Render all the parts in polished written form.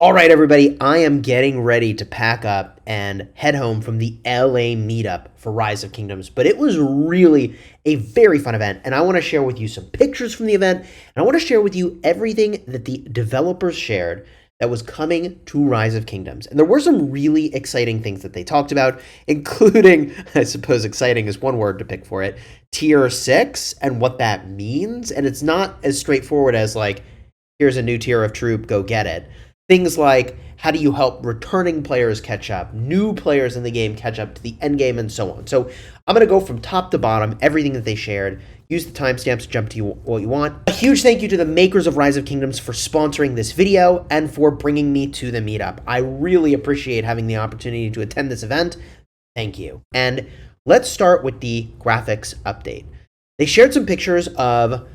All right, everybody, I am getting ready to pack up and head home from the LA meetup for Rise of Kingdoms, but it was really a very fun event, and I want to share with you some pictures from the event, and I want to share with you everything that the developers shared that was coming to Rise of Kingdoms. And there were some really exciting things that they talked about, including, I suppose exciting is one word to pick for it, tier 6 and what that means, and it's not as straightforward as like, here's a new tier of troop, go get it. Things like how do you help returning players catch up, new players in the game catch up to the end game, and so on. So I'm going to go from top to bottom, everything that they shared. Use the timestamps to jump to what you want. A huge thank you to the makers of Rise of Kingdoms for sponsoring this video and for bringing me to the meetup. I really appreciate having the opportunity to attend this event. Thank you. And let's start with the graphics update. They shared some pictures of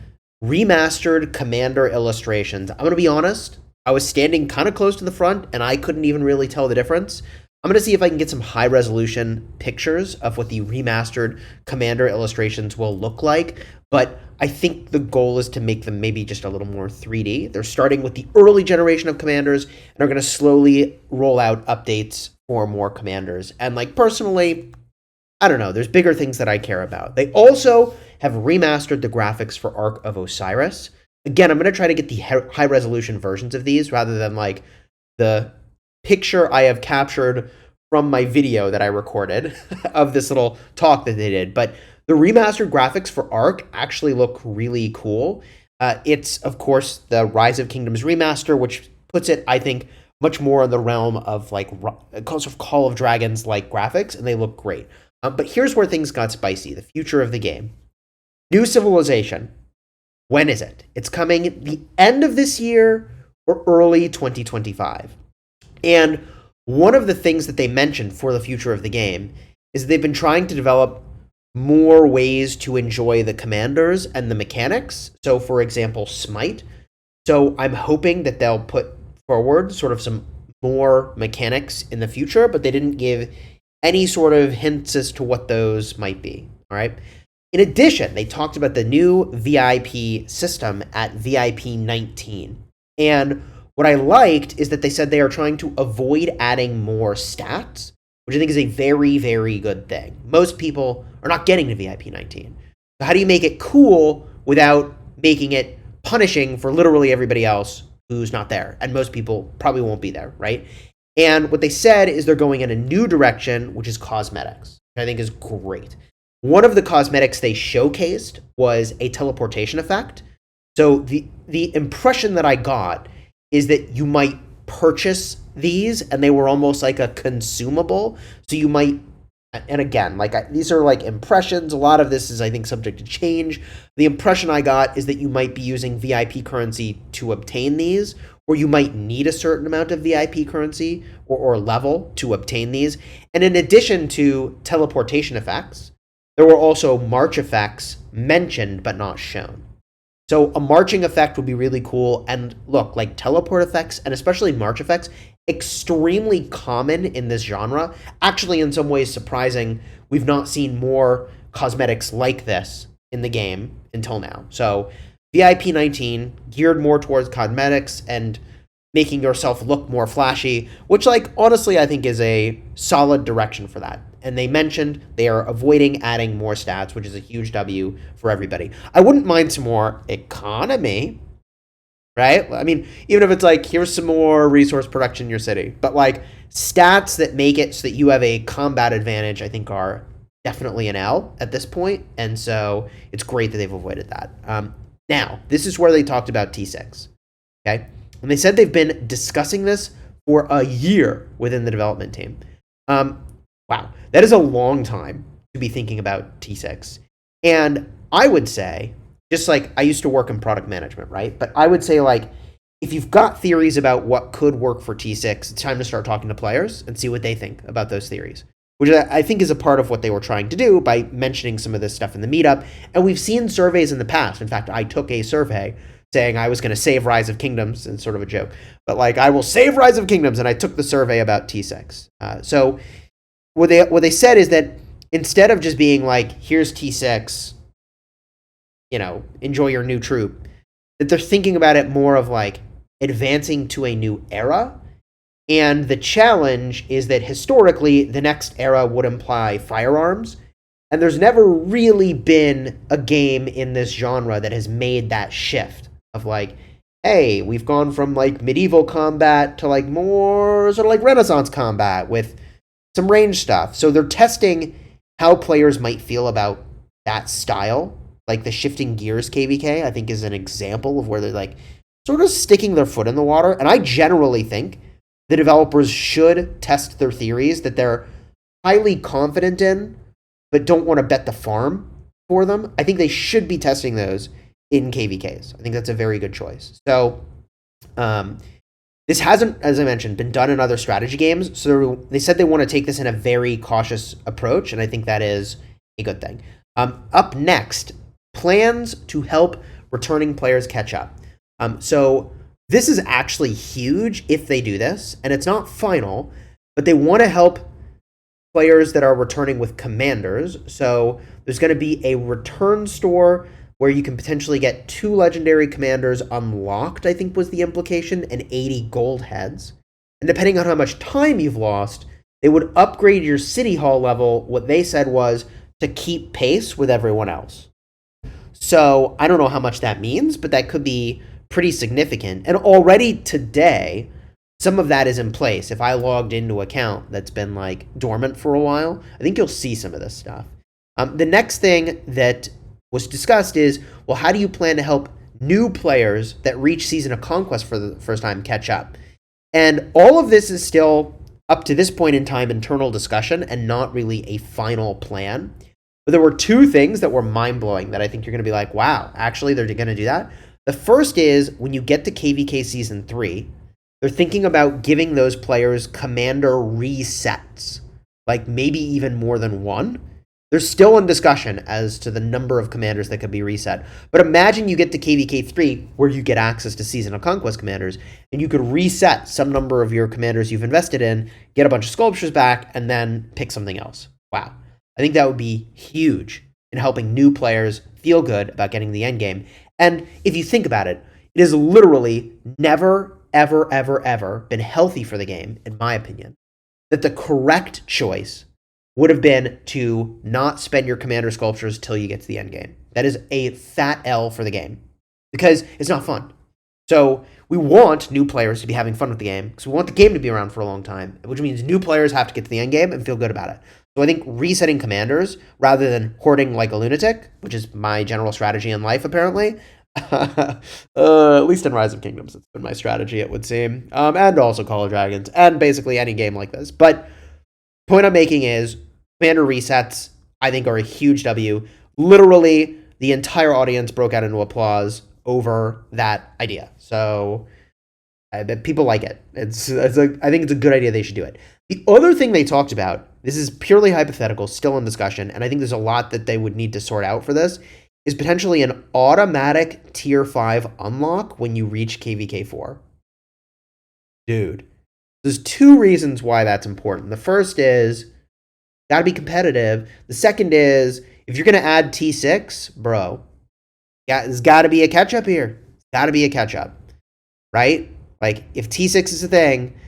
remastered commander illustrations. I'm going to be honest, I was standing kind of close to the front and I couldn't even really tell the difference. I'm going to see if I can get some high resolution pictures of what the remastered commander illustrations will look like, but I think the goal is to make them maybe just a little more 3D. They're starting with the early generation of commanders and are going to slowly roll out updates for more commanders. And like personally, I don't know, there's bigger things that I care about. They also have remastered the graphics for Ark of Osiris. Again, I'm going to try to get the high resolution versions of these rather than like the picture I have captured from my video that I recorded of this little talk that they did. But the remastered graphics for Ark actually look really cool. It's, of course, the Rise of Kingdoms remaster, which puts it, I think, much more in the realm of like sort of Call of Dragons like graphics, and they look great. But here's where things got spicy, the future of the game. New civilization. When is it? It's coming the end of this year or early 2025. And one of the things that they mentioned for the future of the game is they've been trying to develop more ways to enjoy the commanders and the mechanics. So, for example, Smite. So I'm hoping that they'll put forward sort of some more mechanics in the future, but they didn't give any sort of hints as to what those might be. All right. In addition, they talked about the new VIP system at VIP 19. And what I liked is that they said they are trying to avoid adding more stats, which I think is a very, very good thing. Most people are not getting to VIP 19. So how do you make it cool without making it punishing for literally everybody else who's not there? And most people probably won't be there, right? And what they said is they're going in a new direction, which is cosmetics, which I think is great. One of the cosmetics they showcased was a teleportation effect. So the impression that I got is that you might purchase these and they were almost like a consumable. So you might, and again, like these are like impressions. A lot of this is, I think, subject to change. The impression I got is that you might be using VIP currency to obtain these, or you might need a certain amount of VIP currency or level to obtain these. And in addition to teleportation effects, there were also march effects mentioned but not shown. So a marching effect would be really cool. And look, like teleport effects and especially march effects, extremely common in this genre. Actually, in some ways surprising. We've not seen more cosmetics like this in the game until now. So VIP 19 geared more towards cosmetics and making yourself look more flashy, which like honestly I think is a solid direction for that. And they mentioned they are avoiding adding more stats, which is a huge W for everybody. I wouldn't mind some more economy, right? I mean, even if it's like, here's some more resource production in your city. But like stats that make it so that you have a combat advantage, I think are definitely an L at this point. And so it's great that they've avoided that. Now, this is where they talked about T6, okay? And they said they've been discussing this for a year within the development team. Wow, that is a long time to be thinking about T6. And I would say, just like I used to work in product management, right? But I would say like, if you've got theories about what could work for T6, it's time to start talking to players and see what they think about those theories, which I think is a part of what they were trying to do by mentioning some of this stuff in the meetup. And we've seen surveys in the past. In fact, I took a survey saying I was going to save Rise of Kingdoms, and sort of a joke, but like I will save Rise of Kingdoms, and I took the survey about T6. So what they said is that instead of just being like, here's T6, you know, enjoy your new troop, that they're thinking about it more of like advancing to a new era And the challenge is that historically, the next era would imply firearms. And there's never really been a game in this genre that has made that shift of like, hey, we've gone from like medieval combat to like more sort of like Renaissance combat with some range stuff. So they're testing how players might feel about that style. Like the shifting gears KvK, I think, is an example of where they're like sort of sticking their foot in the water. And I generally think the developers should test their theories that they're highly confident in, but don't want to bet the farm for them. I think they should be testing those in KvKs. I think that's a very good choice. So this hasn't, as I mentioned, been done in other strategy games. So they said they want to take this in a very cautious approach, and I think that is a good thing. Up next, plans to help returning players catch up. So this is actually huge if they do this, and it's not final, but they want to help players that are returning with commanders. So there's going to be a return store where you can potentially get 2 legendary commanders unlocked, I think was the implication, and 80 gold heads. And depending on how much time you've lost, they would upgrade your city hall level, what they said was to keep pace with everyone else. So I don't know how much that means, but that could be pretty significant. And already today, some of that is in place. If I logged into an account that's been like dormant for a while, I think you'll see some of this stuff. The next thing that was discussed is, well, how do you plan to help new players that reach Season of Conquest for the first time catch up? And all of this is still, up to this point in time, internal discussion and not really a final plan. But there were 2 things that were mind-blowing that I think you're going to be like, wow, actually they're going to do that. The first is when you get to KvK Season 3, they're thinking about giving those players commander resets, like maybe even more than 1. They're still in discussion as to the number of commanders that could be reset. But imagine you get to KvK 3 where you get access to Season of Conquest commanders, and you could reset some number of your commanders you've invested in, get a bunch of sculptures back, and then pick something else. Wow. I think that would be huge in helping new players feel good about getting the end game. And if you think about it, it has literally never, ever, ever, ever been healthy for the game, in my opinion, that the correct choice would have been to not spend your commander sculptures till you get to the end game. That is a fat L for the game because it's not fun. So we want new players to be having fun with the game because we want the game to be around for a long time, which means new players have to get to the end game and feel good about it. So I think resetting commanders rather than hoarding like a lunatic, which is my general strategy in life apparently, at least in Rise of Kingdoms, it's been my strategy, it would seem, and also Call of Dragons, and basically any game like this. But point I'm making is commander resets, I think, are a huge W. Literally, the entire audience broke out into applause over that idea. So I bet people like it. I think it's a good idea. They should do it. The other thing they talked about, this is purely hypothetical, still in discussion, and I think there's a lot that they would need to sort out for this, is potentially an automatic Tier 5 unlock when you reach KvK 4. Dude, there's 2 reasons why that's important. The first is, gotta be competitive. The second is, if you're gonna add T6, bro, there's gotta be a catch-up here. Gotta be a catch-up, right? Like, if T6 is a thing,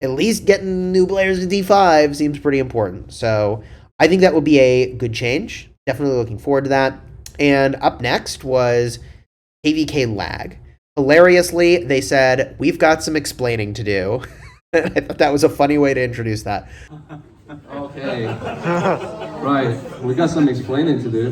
at least getting new players to D5 seems pretty important. So I think that would be a good change. Definitely looking forward to that. And up next was KvK Lag. Hilariously, they said, we've got some explaining to do. I thought that was a funny way to introduce that. Okay. Right. We got some explaining to do.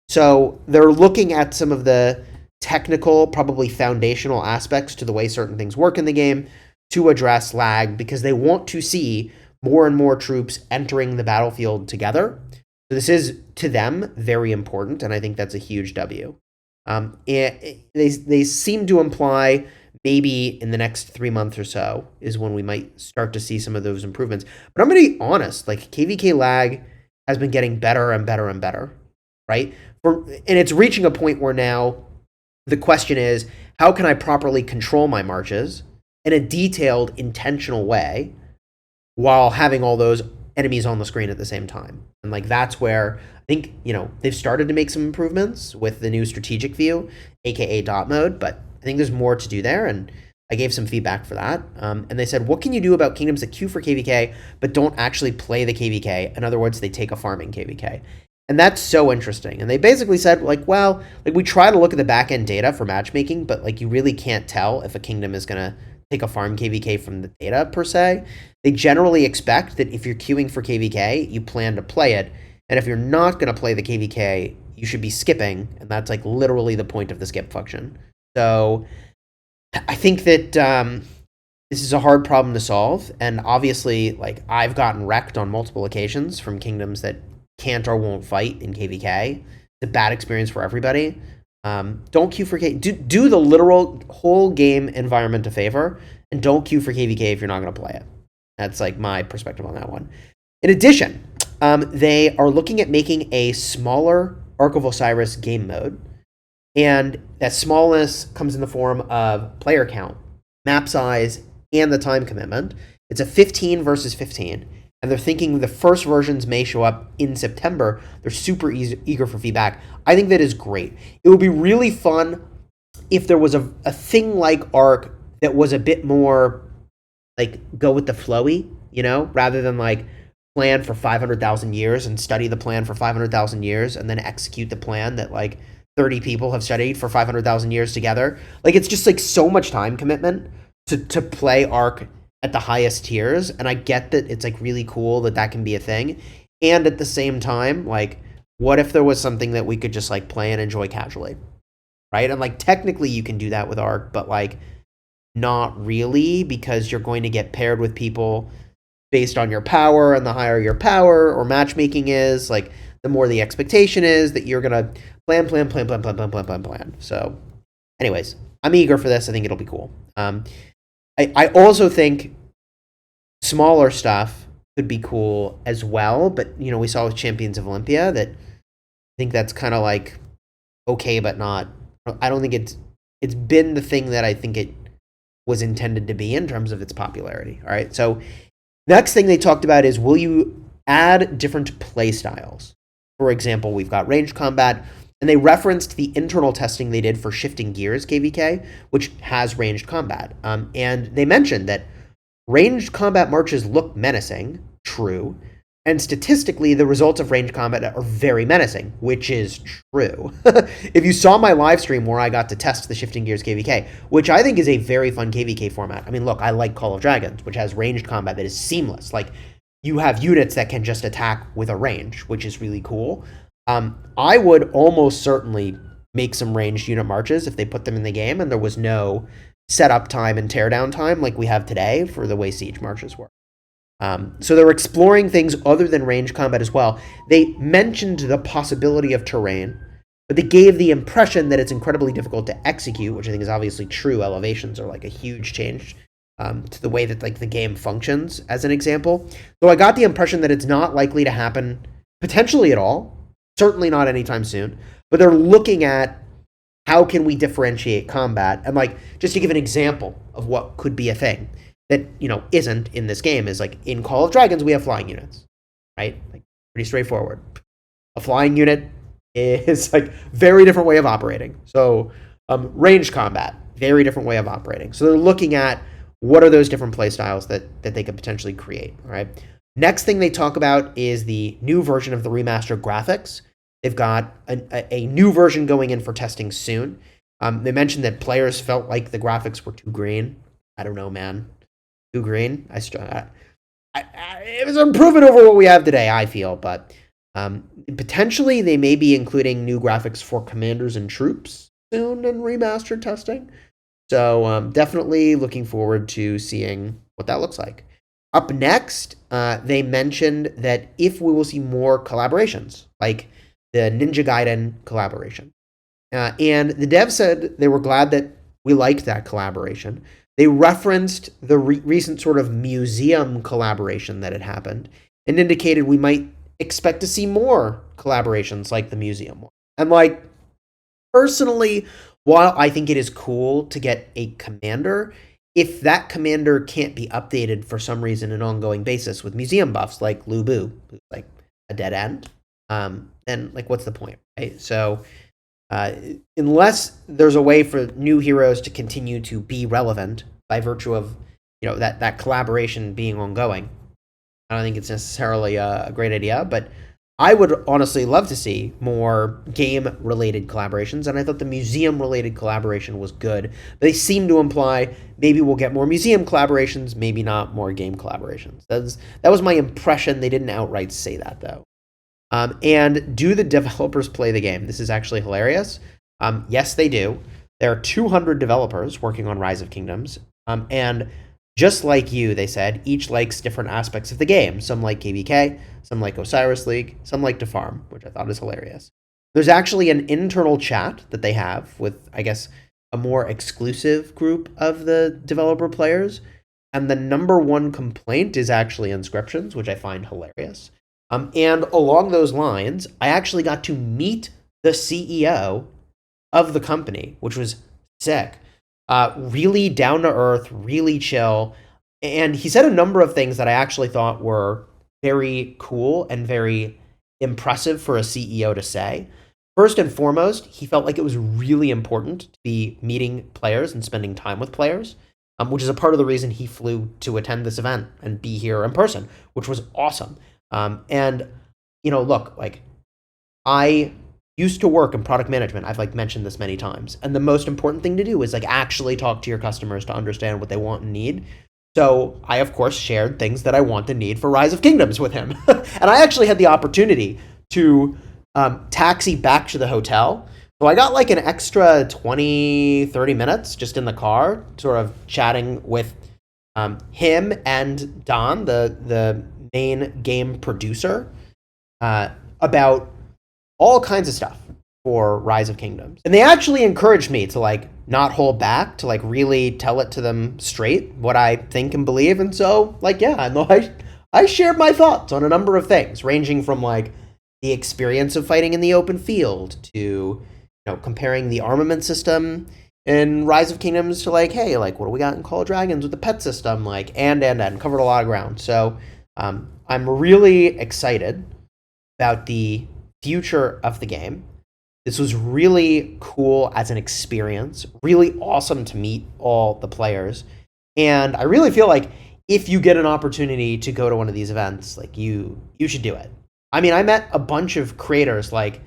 So they're looking at some of the technical, probably foundational aspects to the way certain things work in the game to address lag because they want to see more and more troops entering the battlefield together. So this is, to them, very important, and I think that's a huge W. They seem to imply maybe in the next 3 months or so is when we might start to see some of those improvements. But I'm going to be honest, like KvK Lag has been getting better and better and better, right? And it's reaching a point where now the question is, how can I properly control my marches in a detailed, intentional way while having all those enemies on the screen at the same time? And like that's where I think, they've started to make some improvements with the new strategic view, aka dot mode, but I think there's more to do there. And I gave some feedback for that. And they said, what can you do about kingdoms that queue for KvK but don't actually play the KvK? In other words, they take a farming KvK. And that's so interesting. And they basically said, like, well, like we try to look at the back end data for matchmaking, but like you really can't tell if a kingdom is going to take a farm KvK from the data per se. They generally expect that if you're queuing for KvK, you plan to play it. And if you're not going to play the KvK, you should be skipping. And that's like literally the point of the skip function. So I think that this is a hard problem to solve. And obviously, like I've gotten wrecked on multiple occasions from kingdoms that can't or won't fight in KvK. It's a bad experience for everybody. Don't queue for KvK. Do the literal whole game environment a favor and don't queue for KvK if you're not going to play it. That's like my perspective on that one. In addition, they are looking at making a smaller Ark of Osiris game mode. And that smallness comes in the form of player count, map size, and the time commitment. It's a 15 versus 15. And they're thinking the first versions may show up in September. They're super eager for feedback. I think that is great. It would be really fun if there was a thing like Ark that was a bit more like go with the flowy, you know, rather than like plan for 500,000 years and study the plan for 500,000 years and then execute the plan that like 30 people have studied for 500,000 years together. Like it's just like so much time commitment to play Ark at the highest tiers, and I get that it's like really cool that that can be a thing, and at the same time, like what if there was something that we could just like play and enjoy casually, right? And like technically you can do that with Ark, but like not really, because you're going to get paired with people based on your power, and the higher your power or matchmaking is, like the more the expectation is that you're gonna plan. So anyways, I'm eager for this. I think it'll be cool. I also think smaller stuff could be cool as well, but you know, we saw with Champions of Olympia that I think that's kind of like okay, but not. I don't think it's been the thing that I think it was intended to be in terms of its popularity. All right, so next thing they talked about is, will you add different play styles? For example, we've got ranged combat, and they referenced the internal testing they did for Shifting Gears KvK, which has ranged combat. And they mentioned that ranged combat marches look menacing, true, and statistically, the results of ranged combat are very menacing, which is true. If you saw my live stream where I got to test the Shifting Gears KvK, which I think is a very fun KvK format. I mean, look, I like Call of Dragons, which has ranged combat that is seamless. Like, you have units that can just attack with a range, which is really cool. I would almost certainly make some ranged unit marches if they put them in the game and there was no setup time and teardown time like we have today for the way siege marches work. So they're exploring things other than ranged combat as well. They mentioned the possibility of terrain, but they gave the impression that it's incredibly difficult to execute, which I think is obviously true. Elevations are like a huge change to the way that like the game functions, as an example. So I got the impression that it's not likely to happen potentially at all. Certainly not anytime soon, but they're looking at how can we differentiate combat. And like, just to give an example of what could be a thing that, you know, isn't in this game is like in Call of Dragons, we have flying units, right? Like pretty straightforward. A flying unit is like very different way of operating. So ranged combat, very different way of operating. So they're looking at what are those different play styles that they could potentially create, all right? Next thing they talk about is the new version of the remastered graphics. They've got a new version going in for testing soon. They mentioned that players felt like the graphics were too green. I don't know, man. Too green? It was improvement over what we have today, I feel. But potentially they may be including new graphics for commanders and troops soon in remastered testing. So definitely looking forward to seeing what that looks like. Up next, they mentioned that if we will see more collaborations, like the Ninja Gaiden collaboration. And the dev said they were glad that we liked that collaboration. They referenced the recent sort of museum collaboration that had happened and indicated we might expect to see more collaborations like the museum one. And like, personally, while I think it is cool to get a commander, if that commander can't be updated for some reason on an ongoing basis with museum buffs like Lu Bu, who's like a dead end, then like what's the point, right? So unless there's a way for new heroes to continue to be relevant by virtue of that collaboration being ongoing. I don't think it's necessarily a great idea, but I would honestly love to see more game-related collaborations, and I thought the museum-related collaboration was good. They seem to imply maybe we'll get more museum collaborations, maybe not more game collaborations. That was my impression. They didn't outright say that, though. And do the developers play the game? This is actually hilarious. Yes, they do. There are 200 developers working on Rise of Kingdoms, and just like you, they said, each likes different aspects of the game. Some like KvK, some like Osiris League, some like to farm, which I thought is hilarious. There's actually an internal chat that they have with, I guess, a more exclusive group of the developer players. And the number one complaint is actually inscriptions, which I find hilarious. And along those lines, I actually got to meet the CEO of the company, which was sick. Really down to earth, really chill. And he said a number of things that I actually thought were very cool and very impressive for a CEO to say. First and foremost, he felt like it was really important to be meeting players and spending time with players, which is a part of the reason he flew to attend this event and be here in person, which was awesome. And, look, like, I used to work in product management. I've mentioned this many times. And the most important thing to do is actually talk to your customers to understand what they want and need. So I, of course, shared things that I want and need for Rise of Kingdoms with him. And I actually had the opportunity to taxi back to the hotel. So I got an extra 20, 30 minutes just in the car, sort of chatting with him and Don, the main game producer, about all kinds of stuff for Rise of Kingdoms. And they actually encouraged me to not hold back, to really tell it to them straight, what I think and believe. And so I shared my thoughts on a number of things, ranging from the experience of fighting in the open field to comparing the armament system in Rise of Kingdoms to hey, what do we got in Call of Dragons with the pet system, and covered a lot of ground. So I'm really excited about the future of the game. This was really cool as an experience, really awesome to meet all the players. And I really feel like if you get an opportunity to go to one of these events, you should do it. I mean, I met a bunch of creators like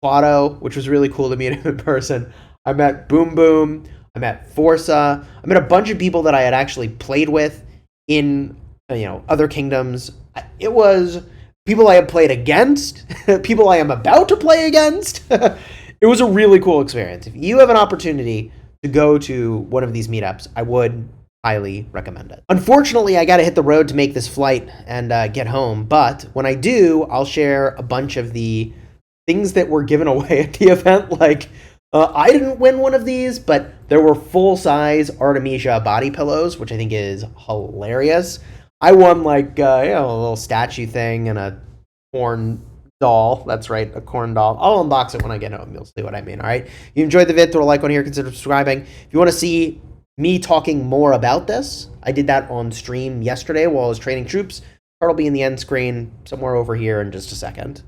Plotto, which was really cool to meet him in person. I met Boom Boom. I met Forza. I met a bunch of people that I had actually played with in other kingdoms. It was people I have played against, people I am about to play against. It was a really cool experience. If you have an opportunity to go to one of these meetups, I would highly recommend it. Unfortunately, I got to hit the road to make this flight and get home. But when I do, I'll share a bunch of the things that were given away at the event. I didn't win one of these, but there were full-size Artemisia body pillows, which I think is hilarious. I won a little statue thing and a corn doll. That's right, a corn doll. I'll unbox it when I get home. You'll see what I mean, all right? If you enjoyed the vid, throw a like on here, consider subscribing. If you want to see me talking more about this, I did that on stream yesterday while I was training troops. Part will be in the end screen somewhere over here in just a second.